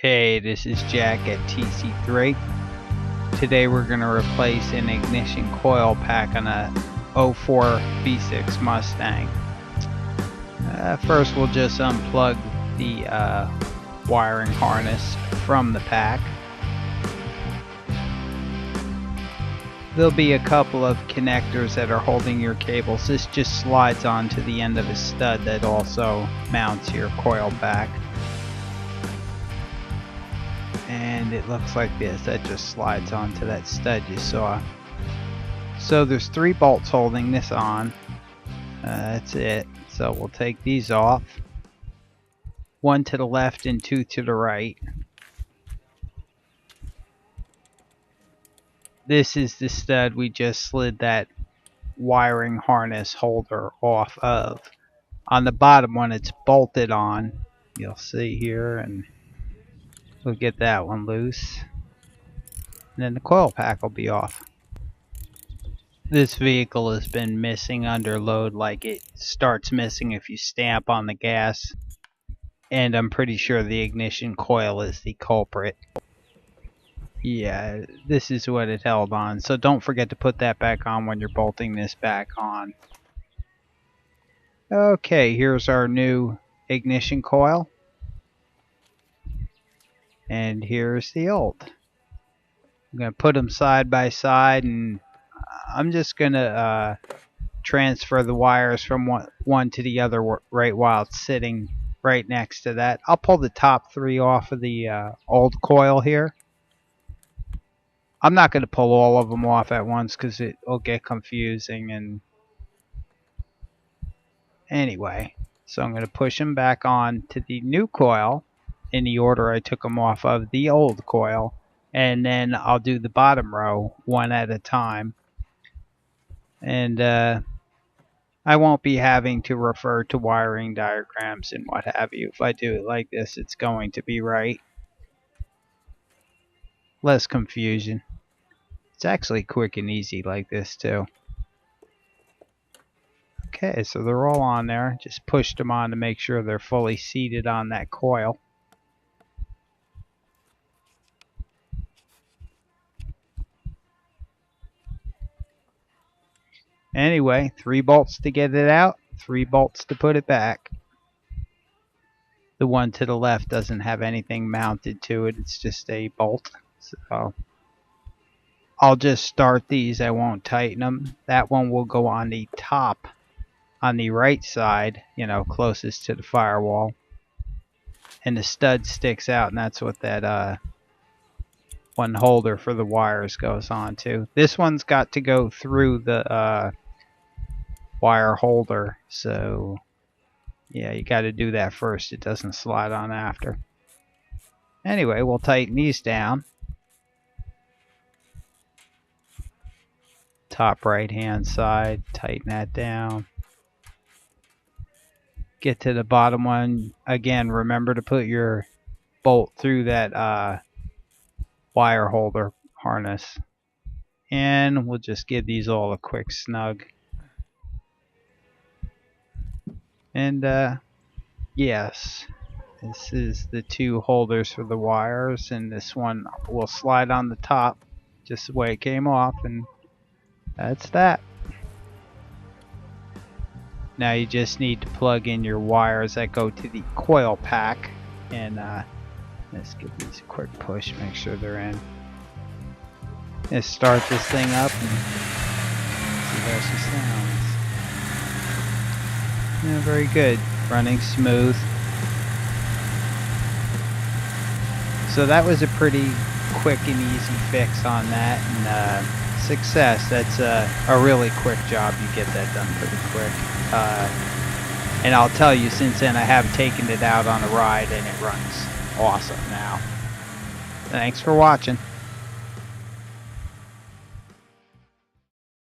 Hey, this is Jack at TC3. Today we're going to replace an ignition coil pack on a 04 V6 Mustang. First we'll just unplug the wiring harness from the pack. There'll be a couple of connectors that are holding your cables. This just slides onto the end of a stud that also mounts your coil pack. And it looks like this, that just slides onto that stud you saw. So there's 3 bolts holding this on. That's it. So we'll take these off. 1 to the left and 2 to the right. This is the stud we just slid that wiring harness holder off of. On the bottom one it's bolted on. You'll see here, and we'll get that one loose. And then the coil pack will be off. This vehicle has been missing under load, like it starts missing if you stamp on the gas. And I'm pretty sure the ignition coil is the culprit. Yeah, this is what it held on. So don't forget to put that back on when you're bolting this back on. Okay, here's our new ignition coil. And here's the old. I'm going to put them side by side, and I'm just going to transfer the wires from one to the other right while it's sitting right next to that. I'll pull the top 3 off of the old coil here. I'm not going to pull all of them off at once because it will get confusing. And anyway, so I'm going to push them back on to the new coil in the order I took them off of the old coil. And then I'll do the bottom row one at a time. And I won't be having to refer to wiring diagrams and what have you. If I do it like this, it's going to be right. Less confusion. It's actually quick and easy like this too. Okay, so they're all on there. Just pushed them on to make sure they're fully seated on that coil. Anyway, 3 bolts to get it out, 3 bolts to put it back. The one to the left doesn't have anything mounted to it, it's just a bolt. So I'll just start these, I won't tighten them. That one will go on the top, on the right side, you know, closest to the firewall. And the stud sticks out, and that's what that one holder for the wires goes on to. This one's got to go through the wire holder, so yeah, you got to do that first. It doesn't slide on after. Anyway, we'll tighten these down. Top right hand side, tighten that down. Get to the bottom one. Again, remember to put your bolt through that wire holder harness. And we'll just give these all a quick snug. And yes, this is the 2 holders for the wires, and this one will slide on the top just the way it came off, and that's that. Now you just need to plug in your wires that go to the coil pack, and let's give these a quick push, make sure they're in. Let's start this thing up and see how she sounds. Yeah, very good, running smooth. So that was a pretty quick and easy fix on that, and success. That's a really quick job. You get that done pretty quick. And I'll tell you, since then I have taken it out on a ride and it runs awesome now. Thanks for watching.